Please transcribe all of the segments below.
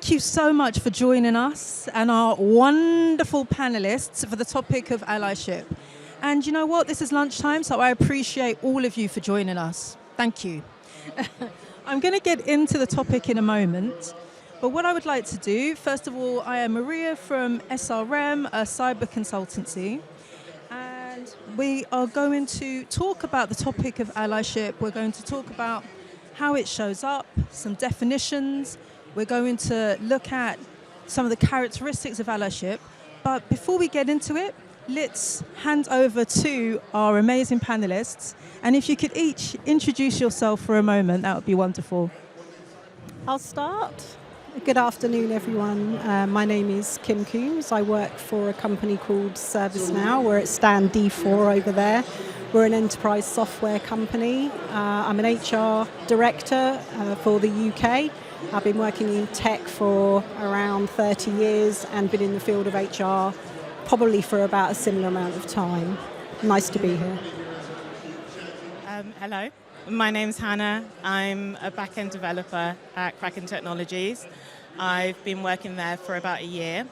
Thank you so much for joining us and our wonderful panelists for the topic of allyship. And you know what? This is lunchtime, so I appreciate all of you for joining us. Thank you. I'm going to get into the topic in a moment. But what I would like to do, first of all, I am Maria from SRM, a cyber consultancy. And we are going to talk about the topic of allyship. We're going to talk about how it shows up, some definitions. We're going to look at some of the characteristics of allyship. But before we get into it, let's hand over to our amazing panelists. And if you could each introduce yourself for a moment, that would be wonderful. I'll start. Good afternoon, everyone. My name is Kim Coombs. I work for a company called ServiceNow. We're at stand D4 over there. We're an enterprise software company. I'm an HR director for the UK. I've been working in tech for around 30 years and been in the field of HR probably for about a similar amount of time. Nice to be here. Hello, my name's Hannah. I'm a back-end developer at Kraken Technologies. I've been working there for about a year.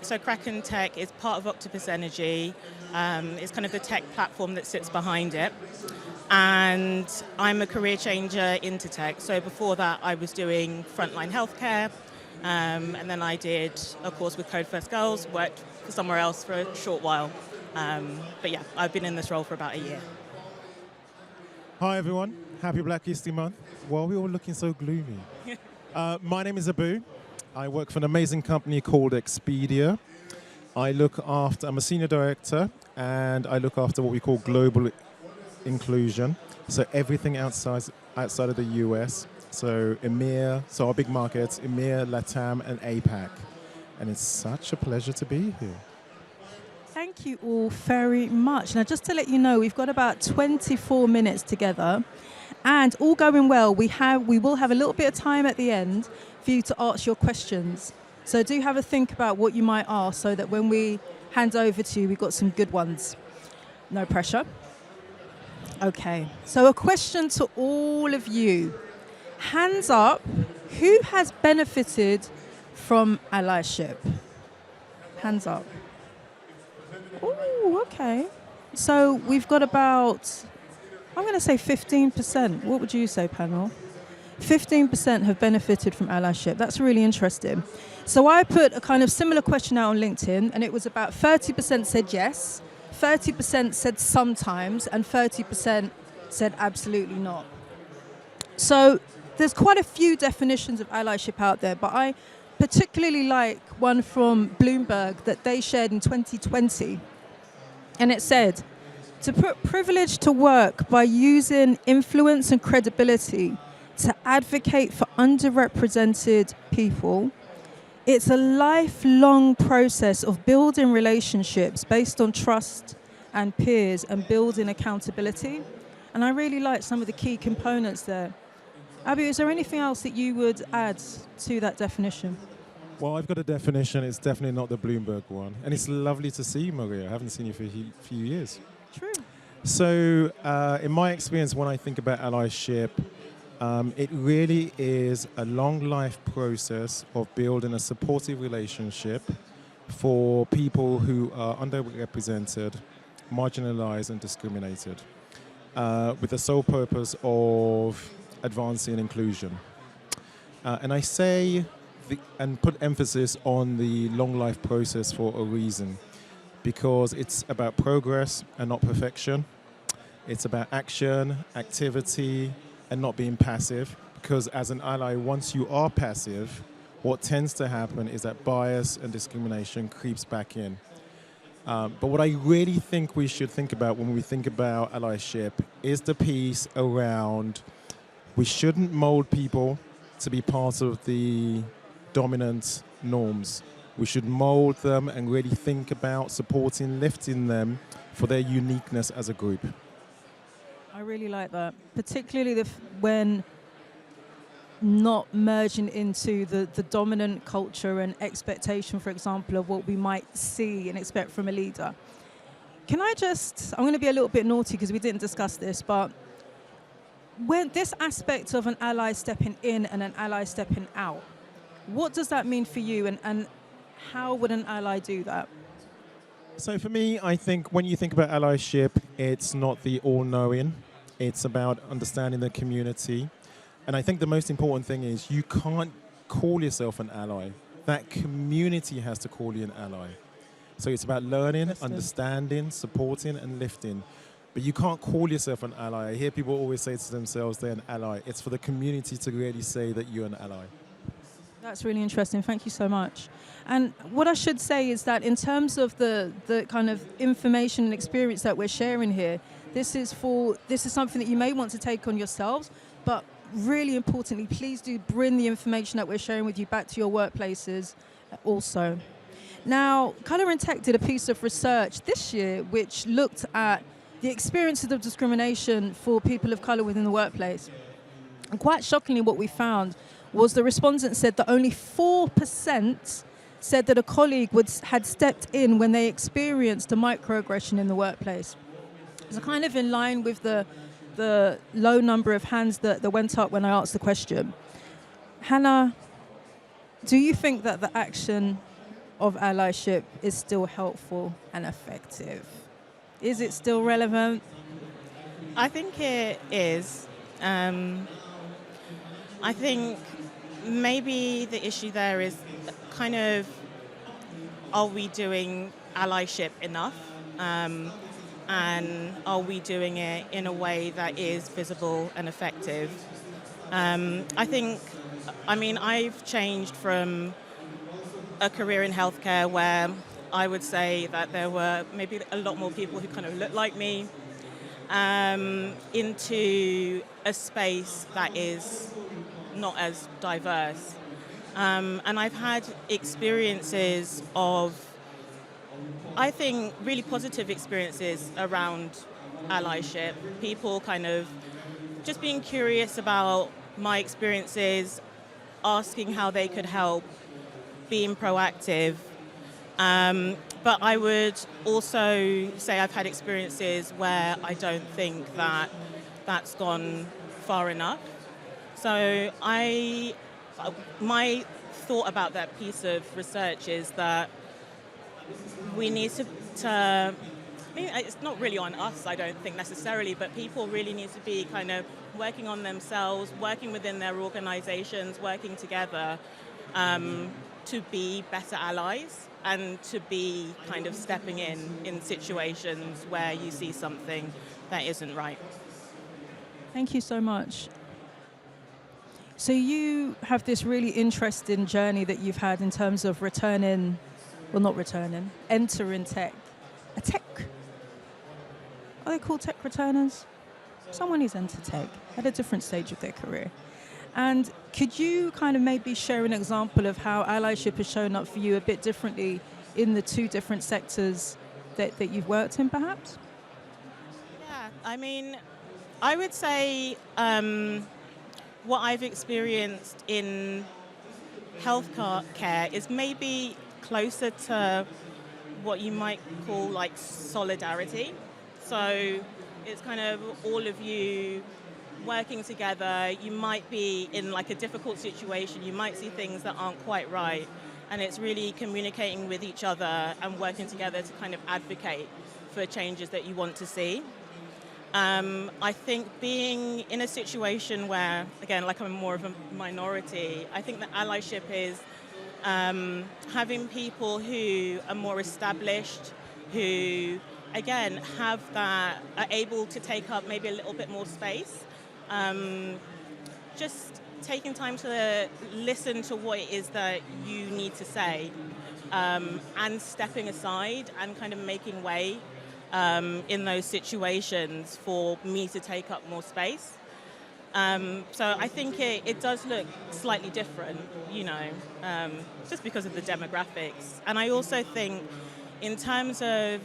So Kraken Tech is part of Octopus Energy. It's kind of the tech platform that sits behind it. And I'm a career changer into tech. So before that, I was doing frontline healthcare. And then I did a course with Code First Girls, worked for somewhere else for a short while. But yeah, I've been in this role for about a year. Hi everyone, happy Black History Month. Why are we all looking so gloomy? My name is Abu. I work for an amazing company called Expedia. I'm a senior director and I look after what we call global inclusion. So everything outside of the US. So EMEA, so our big markets, EMEA, LATAM and APAC. And it's such a pleasure to be here. Thank you all very much. Now, just to let you know, we've got about 24 minutes together. And all going well, we will have a little bit of time at the end for you to ask your questions. So do have a think about what you might ask so that when we hand over to you, we've got some good ones. No pressure. Okay, so a question to all of you. Hands up, who has benefited from allyship? Hands up. Oh, okay. So we've got about, I'm going to say 15%. What would you say, panel? 15% have benefited from allyship. That's really interesting. So I put a kind of similar question out on LinkedIn, and it was about 30% said yes, 30% said sometimes, and 30% said absolutely not. So there's quite a few definitions of allyship out there, but I particularly like one from Bloomberg that they shared in 2020. And it said, to put privilege to work by using influence and credibility to advocate for underrepresented people, it's a lifelong process of building relationships based on trust and peers and building accountability. And I really like some of the key components there. Abu, is there anything else that you would add to that definition? Well, I've got a definition. It's definitely not the Bloomberg one. And it's lovely to see you, Maria. I haven't seen you for a few years. True. So in my experience, when I think about allyship, it really is a long life process of building a supportive relationship for people who are underrepresented, marginalized and discriminated, with the sole purpose of advancing inclusion. And I say, and put emphasis on the long life process for a reason, because it's about progress and not perfection. It's about action, activity, and not being passive, because as an ally, once you are passive, what tends to happen is that bias and discrimination creeps back in. But what I really think we should think about when we think about allyship is the piece around we shouldn't mold people to be part of the dominant norms. We should mold them and really think about supporting, lifting them for their uniqueness as a group. I really like that, particularly when not merging into the dominant culture and expectation, for example, of what we might see and expect from a leader. I'm going to be a little bit naughty because we didn't discuss this, but when this aspect of an ally stepping in and an ally stepping out, What does that mean for you, and how would an ally do that? So for me, I think when you think about allyship, it's not the all-knowing. It's about understanding the community. And I think the most important thing is you can't call yourself an ally. That community has to call you an ally. So it's about learning, understanding, supporting, and lifting. But you can't call yourself an ally. I hear people always say to themselves they're an ally. It's for the community to really say that you're an ally. That's really interesting. Thank you so much. And what I should say is that in terms of the kind of information and experience that we're sharing here, this is something that you may want to take on yourselves, but really importantly, please do bring the information that we're sharing with you back to your workplaces also. Now, Colour in Tech did a piece of research this year which looked at the experiences of discrimination for people of colour within the workplace. And quite shockingly, what we found was the respondents said that only 4% said that a colleague had stepped in when they experienced a microaggression in the workplace. So kind of in line with the low number of hands that went up when I asked the question. Hannah, do you think that the action of allyship is still helpful and effective? Is it still relevant? I think it is. I think maybe the issue there is kind of, are we doing allyship enough? And are we doing it in a way that is visible and effective? I've changed from a career in healthcare where I would say that there were maybe a lot more people who kind of looked like me, into a space that is not as diverse. And I've had experiences of, I think, really positive experiences around allyship. People kind of just being curious about my experiences, asking how they could help, being proactive. But I would also say I've had experiences where I don't think that that's gone far enough. So my thought about that piece of research is that we need to it's not really on us, I don't think necessarily, but people really need to be kind of working on themselves, working within their organizations, working together to be better allies and to be kind of stepping in situations where you see something that isn't right. Thank you so much. So you have this really interesting journey that you've had in terms of entering tech. A tech? Are they called tech returners? Someone who's entered tech at a different stage of their career. And could you kind of maybe share an example of how allyship has shown up for you a bit differently in the two different sectors that you've worked in, perhaps? Yeah, I would say what I've experienced in healthcare is maybe closer to what you might call like solidarity. So it's kind of all of you working together. You might be in like a difficult situation. You might see things that aren't quite right. And it's really communicating with each other and working together to kind of advocate for changes that you want to see. I think being in a situation where, again, like I'm more of a minority, I think that allyship is having people who are more established, who, again, are able to take up maybe a little bit more space. Just taking time to listen to what it is that you need to say, and stepping aside and kind of making way in those situations for me to take up more space. So I think it does look slightly different, just because of the demographics. And I also think in terms of,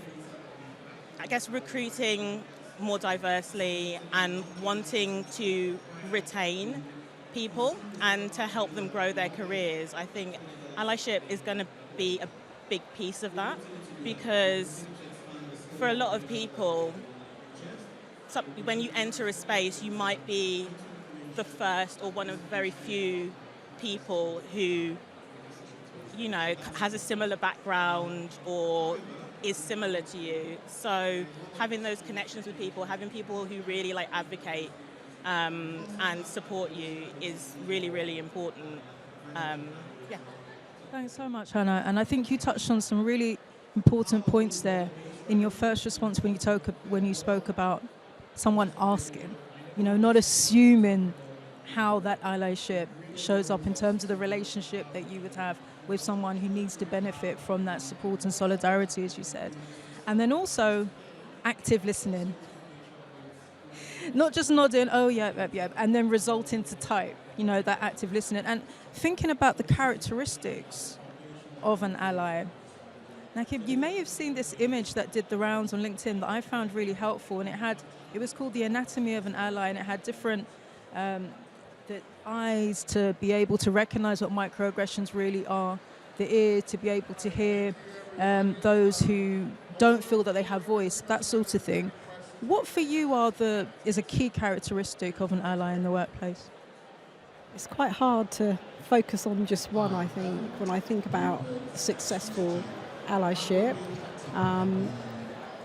I guess, recruiting more diversely and wanting to retain people and to help them grow their careers, I think allyship is going to be a big piece of that, because for a lot of people, when you enter a space, you might be the first or one of very few people who has a similar background or is similar to you. So having those connections with people, having people who really like advocate and support you is really, really important. Yeah. Thanks so much, Hannah. And I think you touched on some really important points there in your first response when you spoke about someone asking, not assuming how that allyship shows up in terms of the relationship that you would have with someone who needs to benefit from that support and solidarity, as you said. And then also active listening. Not just nodding, oh, yeah, and then resulting to type, that active listening. And thinking about the characteristics of an ally. Now, Kim, you may have seen this image that did the rounds on LinkedIn that I found really helpful, and it was called The Anatomy of an Ally, and it had different the eyes to be able to recognize what microaggressions really are, the ear to be able to hear those who don't feel that they have voice, that sort of thing. What for you is a key characteristic of an ally in the workplace? It's quite hard to focus on just one, I think, when I think about successful allyship.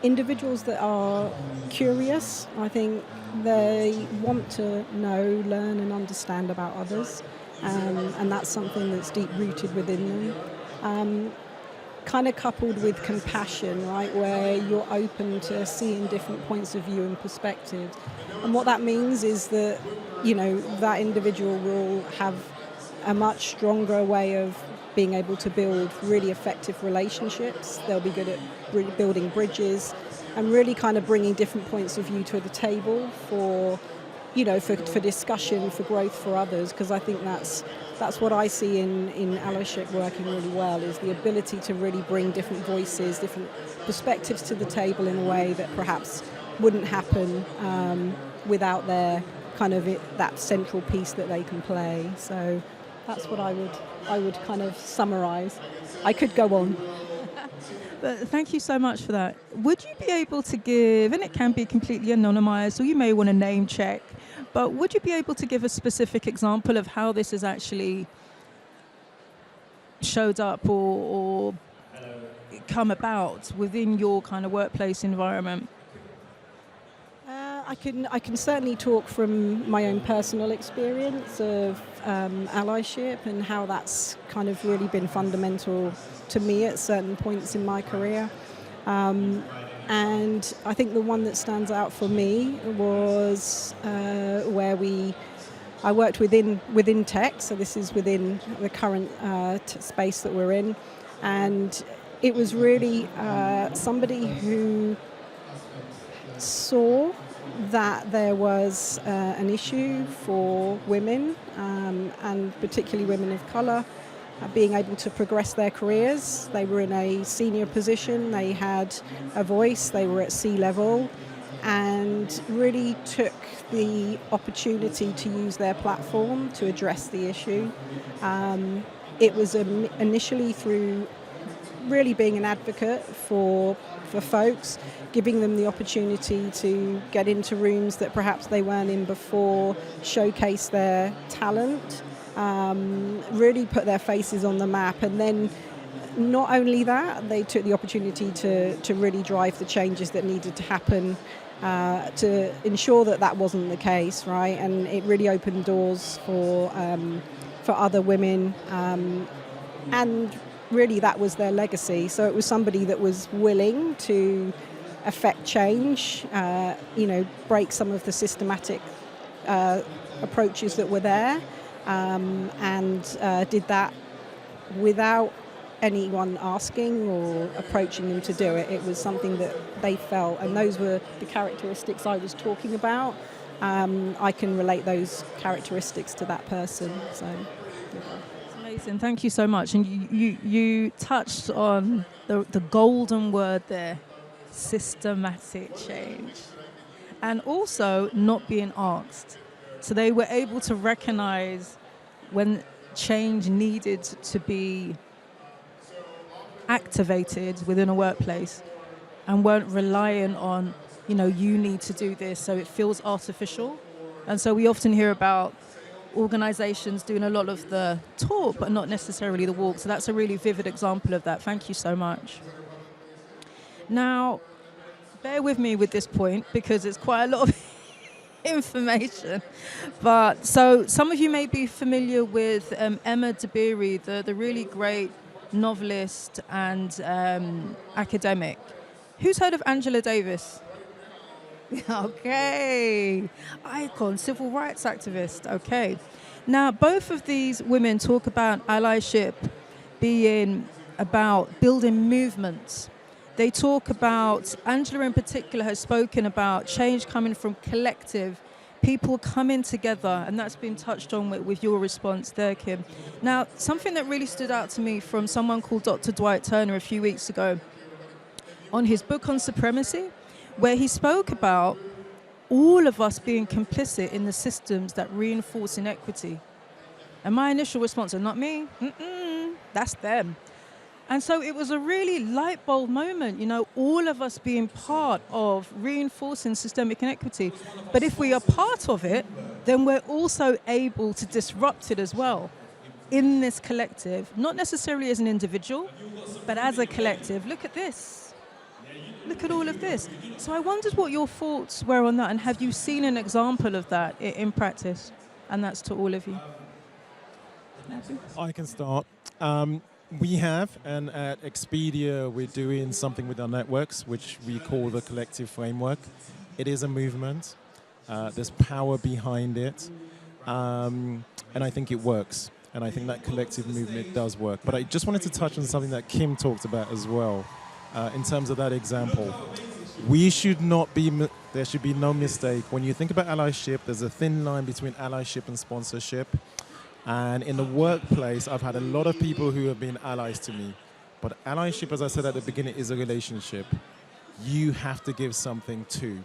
Individuals that are curious, I think they want to know, learn and understand about others, and that's something that's deep-rooted within them. Kind of coupled with compassion, right, where you're open to seeing different points of view and perspectives. And what that means is that, that individual will have a much stronger way of being able to build really effective relationships. They'll be good at building bridges and really kind of bringing different points of view to the table for discussion, for growth for others, because I think that's what I see in allyship working really well, is the ability to really bring different voices, different perspectives to the table in a way that perhaps wouldn't happen without their that central piece that they can play. So that's what I would kind of summarize. I could go on. But thank you so much for that. Would you be able to give, and it can be completely anonymized, or you may want to name check, but would you be able to give a specific example of how this has actually showed up or come about within your kind of workplace environment? I can certainly talk from my own personal experience of allyship and how that's kind of really been fundamental to me at certain points in my career. And I think the one that stands out for me was where I worked within tech, so this is within the current space that we're in, and it was really somebody who saw that there was an issue for women, and particularly women of colour, being able to progress their careers. They were in a senior position, they had a voice, they were at C-level, and really took the opportunity to use their platform to address the issue. It was initially through really being an advocate for folks, giving them the opportunity to get into rooms that perhaps they weren't in before, showcase their talent, really put their faces on the map. And then not only that, they took the opportunity to really drive the changes that needed to happen to ensure that wasn't the case, right? And it really opened doors for other women, and really that was their legacy. So it was somebody that was willing to affect change, break some of the systematic approaches that were there, and did that without anyone asking or approaching them to do it. It was something that they felt, and those were the characteristics I was talking about. I can relate those characteristics to that person. So. Amazing, thank you so much. And you touched on the golden word there, systematic change, and also not being asked. So they were able to recognize when change needed to be activated within a workplace, and weren't relying on, you need to do this, so it feels artificial. And so we often hear about, organizations doing a lot of the talk, but not necessarily the walk. So that's a really vivid example of that. Thank you so much. Now, bear with me with this point because it's quite a lot of information. But so some of you may be familiar with Emma Dabiri, the really great novelist and academic. Who's heard of Angela Davis? Okay, icon, civil rights activist. Okay, now both of these women talk about allyship being about building movements. They talk about, Angela in particular has spoken about change coming from collective, people coming together, and that's been touched on with your response there, Kim. Now, something that really stood out to me from someone called Dr. Dwight Turner a few weeks ago on his book on supremacy, where he spoke about all of us being complicit in the systems that reinforce inequity. And my initial response was, not me, that's them. And so it was a really light bulb moment, you know, all of us being part of reinforcing systemic inequity. But if we are part of it, then we're also able to disrupt it as well in this collective, not necessarily as an individual, but as a collective. Look at this. Look at all of this. So I wondered what your thoughts were on that, and have you seen an example of that in practice? And that's to all of you. I can start. We have, and at Expedia, we're doing something with our networks, which we call the collective framework. It is a movement. There's power behind it. And I think it works. And I think that collective movement does work. But I just wanted to touch on something that Kim talked about as well. In terms of that example, we should not be, there should be no mistake. When you think about allyship, there's a thin line between allyship and sponsorship. And in the workplace, I've had a lot of people who have been allies to me. But allyship, as I said at the beginning, is a relationship. You have to give something too.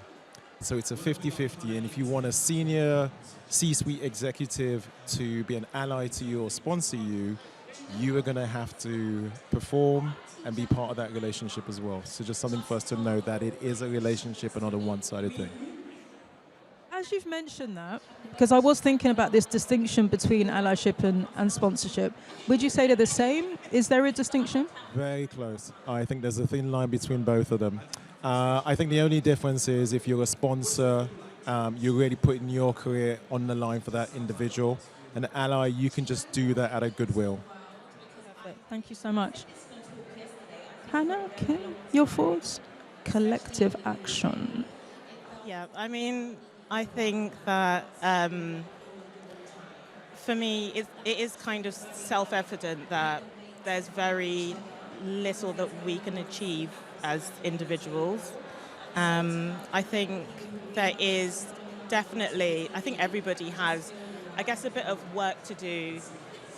So it's a 50-50. And if you want a senior C-suite executive to be an ally to you or sponsor you, you are going to have to perform and be part of that relationship as well. So just something for us to know, that it is a relationship and not a one-sided thing. As you've mentioned that, because I was thinking about this distinction between allyship and sponsorship, would you say they're the same? Is there a distinction? Very close. I think there's a thin line between both of them. I think the only difference is if you're a sponsor, you're really putting your career on the line for that individual. An ally, you can just do that out of goodwill. Perfect. Thank you so much. Hannah, Kim, your thoughts? Collective action. Yeah, I mean, I think that for me, it is kind of self-evident that there's very little that we can achieve as individuals. I think there is definitely, I think everybody has, I guess, a bit of work to do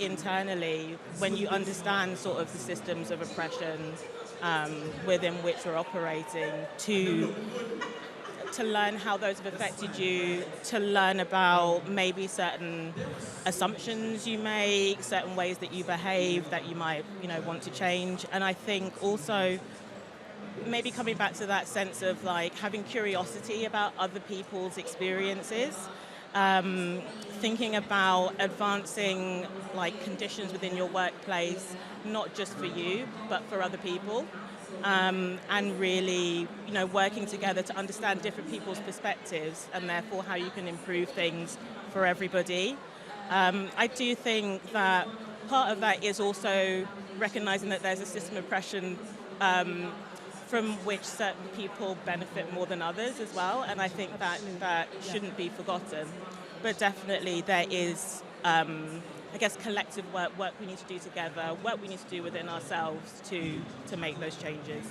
internally when you understand sort of the systems of oppression within which we're operating, to learn how those have affected you, to learn about maybe certain assumptions you make, certain ways that you behave that you might, want to change. And I think also maybe coming back to that sense of like having curiosity about other people's experiences, thinking about advancing like conditions within your workplace, not just for you, but for other people. And really, working together to understand different people's perspectives and therefore how you can improve things for everybody. I do think that part of that is also recognizing that there's a system of oppression from which certain people benefit more than others as well, and I think that shouldn't be forgotten. But definitely there is, I guess, collective work we need to do together, work we need to do within ourselves to make those changes.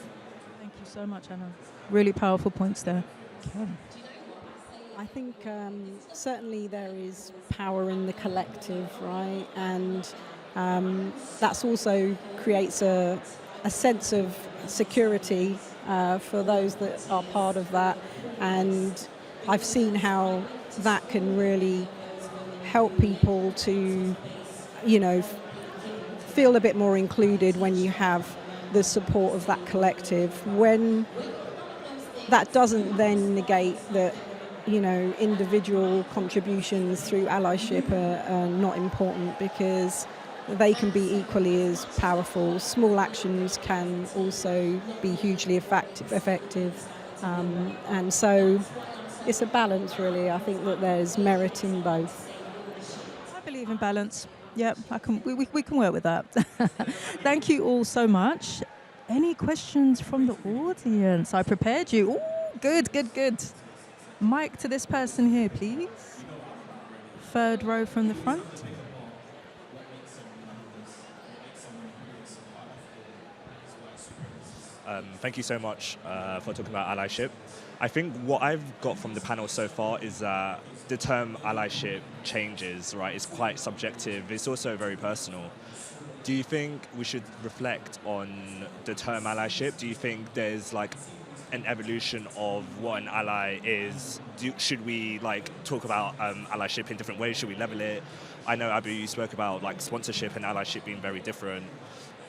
Thank you so much, Anna. Really powerful points there. Kim. I think certainly there is power in the collective, right? And that's also creates a sense of security for those that are part of that. And I've seen how that can really help people to, feel a bit more included when you have the support of that collective. When that doesn't then negate that individual contributions through allyship are not important, because they can be equally as powerful. Small actions can also be hugely effective. And so it's a balance, really. I think that there's merit in both. I believe in balance. Yep, we can work with that. Thank you all so much. Any questions from the audience? I prepared you. Ooh, good. Mic to this person here, please. Third row from the front. Thank you so much for talking about allyship. I think what I've got from the panel so far is that the term allyship changes, right? It's quite subjective. It's also very personal. Do you think we should reflect on the term allyship? Do you think there's like an evolution of what an ally is? Should we talk about allyship in different ways? Should we level it? I know, Abu, you spoke about sponsorship and allyship being very different.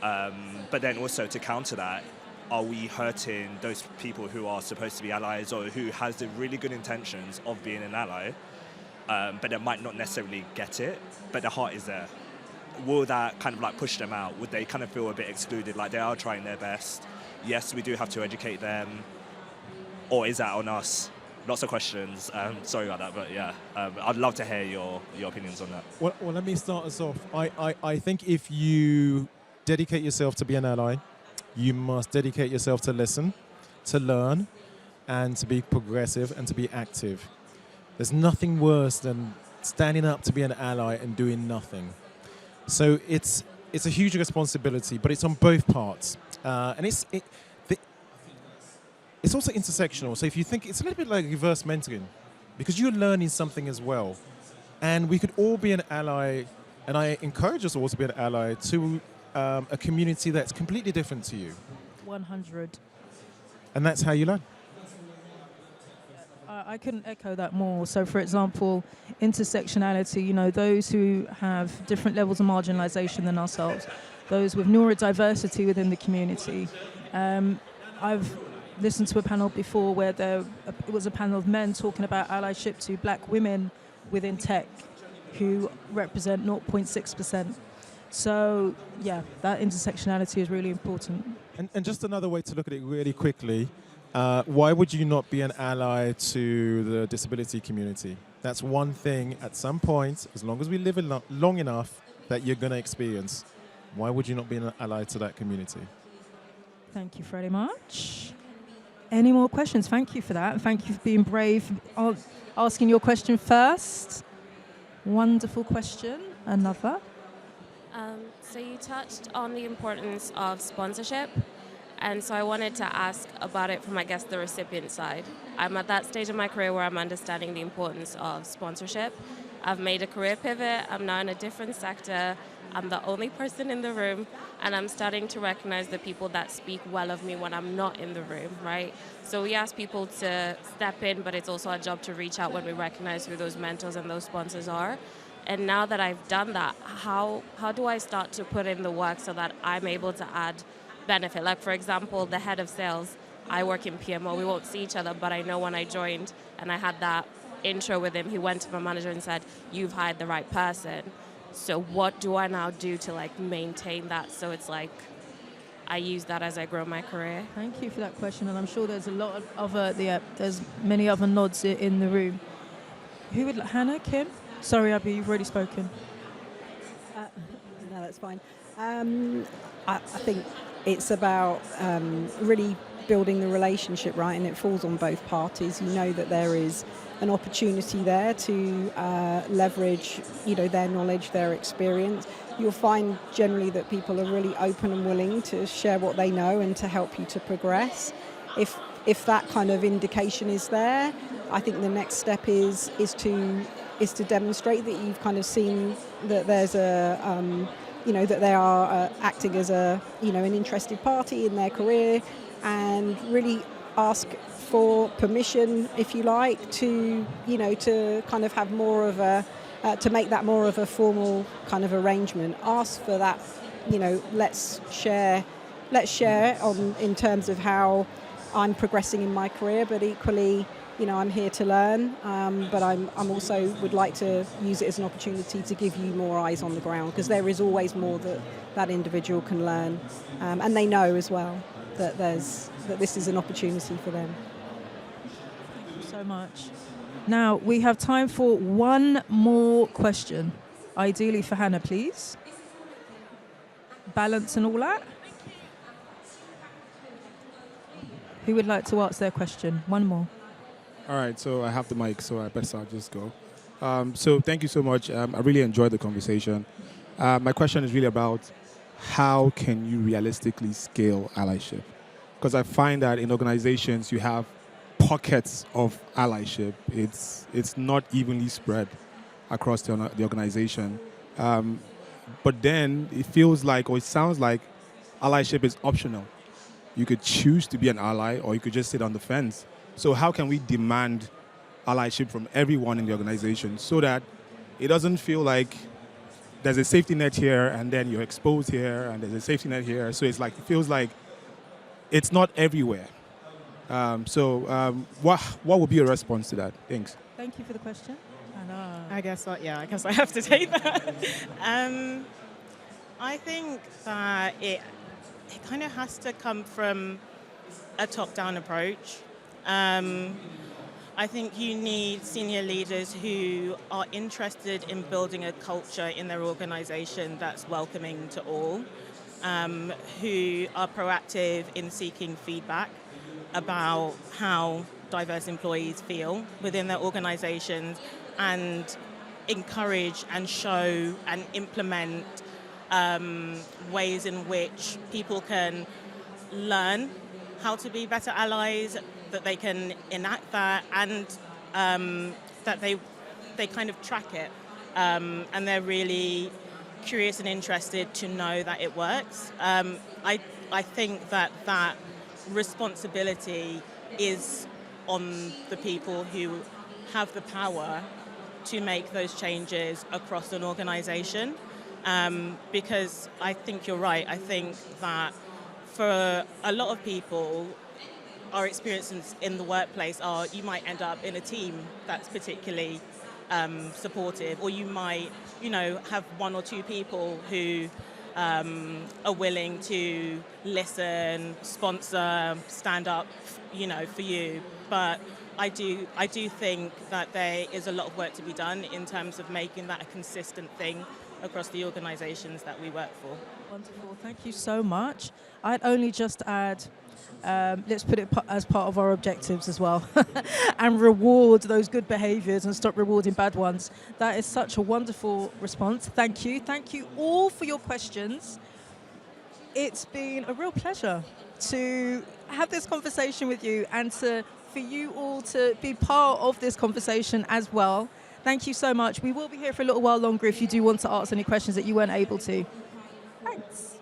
But then also to counter that, are we hurting those people who are supposed to be allies, or who has the really good intentions of being an ally, but they might not necessarily get it, but the heart is there? Will that kind of push them out? Would they kind of feel a bit excluded, like they are trying their best? Yes, we do have to educate them. Or is that on us? Lots of questions. Sorry about that, but yeah, I'd love to hear your opinions on that. Well, let me start us off. I think if you dedicate yourself to be an ally, you must dedicate yourself to listen, to learn, and to be progressive and to be active. There's nothing worse than standing up to be an ally and doing nothing. So it's a huge responsibility, but it's on both parts. And it's also intersectional. So if you think, it's a little bit like reverse mentoring, because you're learning something as well. And we could all be an ally, and I encourage us all to be an ally to a community that's completely different to you. 100. And that's how you learn. I couldn't echo that more. So, for example, intersectionality, those who have different levels of marginalization than ourselves, those with neurodiversity within the community. I've listened to a panel before where it was a panel of men talking about allyship to black women within tech who represent 0.6%. So, yeah, that intersectionality is really important. And just another way to look at it really quickly, why would you not be an ally to the disability community? That's one thing at some point, as long as we live long enough, that you're going to experience. Why would you not be an ally to that community? Thank you very much. Any more questions? Thank you for that. Thank you for being brave, asking your question first. Wonderful question. Another. So you touched on the importance of sponsorship, and so I wanted to ask about it from, I guess, the recipient side. I'm at that stage of my career where I'm understanding the importance of sponsorship. I've made a career pivot. I'm now in a different sector. I'm the only person in the room, and I'm starting to recognize the people that speak well of me when I'm not in the room, right? So we ask people to step in, but it's also our job to reach out when we recognize who those mentors and those sponsors are. And now that I've done that, how do I start to put in the work so that I'm able to add benefit? Like, for example, the head of sales, I work in PMO. We won't see each other, but I know when I joined and I had that intro with him, he went to my manager and said, "You've hired the right person." So what do I now do to maintain that? So it's I use that as I grow my career. Thank you for that question, and I'm sure there's a lot of other, there's many other nods in the room. Who would, Hannah, Kim? Sorry, Abby, you've already spoken. No, that's fine. I think it's about really building the relationship, right? And it falls on both parties. You know that there is an opportunity there to leverage, their knowledge, their experience. You'll find generally that people are really open and willing to share what they know and to help you to progress. If that kind of indication is there, I think the next step is to demonstrate that you've kind of seen that there's that they are acting as an interested party in their career, and really ask for permission, if you like, to kind of have more of to make that more of a formal kind of arrangement. Ask for that, let's share in terms of how I'm progressing in my career, but equally, I'm here to learn, but I'm also would like to use it as an opportunity to give you more eyes on the ground, because there is always more that individual can learn, and they know as well that this is an opportunity for them. Thank you so much. Now we have time for one more question, ideally for Hannah, please. Balance and all that. Who would like to ask their question? One more. All right, so I have the mic, so I guess I'll just go. So thank you so much. I really enjoyed the conversation. My question is really about how can you realistically scale allyship? Because I find that in organizations you have pockets of allyship. It's not evenly spread across the organization. But then it feels like, or it sounds like, allyship is optional. You could choose to be an ally, or you could just sit on the fence. So how can we demand allyship from everyone in the organization so that it doesn't feel like there's a safety net here and then you're exposed here and there's a safety net here. So it's like, it feels like it's not everywhere. What would be your response to that? Thanks. Thank you for the question. I guess I have to take that. I think that it kind of has to come from a top-down approach. I think you need senior leaders who are interested in building a culture in their organization that's welcoming to all, who are proactive in seeking feedback about how diverse employees feel within their organizations, and encourage and show and implement ways in which people can learn how to be better allies, that they can enact that, and that they kind of track it, and they're really curious and interested to know that it works. I think that responsibility is on the people who have the power to make those changes across an organization, because I think you're right. I think that for a lot of people, our experiences in the workplace are you might end up in a team that's particularly supportive, or you might, have one or two people who are willing to listen, sponsor, stand up, for you. But I do think that there is a lot of work to be done in terms of making that a consistent thing across the organizations that we work for. Wonderful. Thank you so much. I'd only just add, let's put it as part of our objectives as well, and reward those good behaviours and stop rewarding bad ones. That is such a wonderful response. Thank you. Thank you all for your questions. It's been a real pleasure to have this conversation with you, and for you all to be part of this conversation as well. Thank you so much. We will be here for a little while longer if you do want to ask any questions that you weren't able to. Thanks.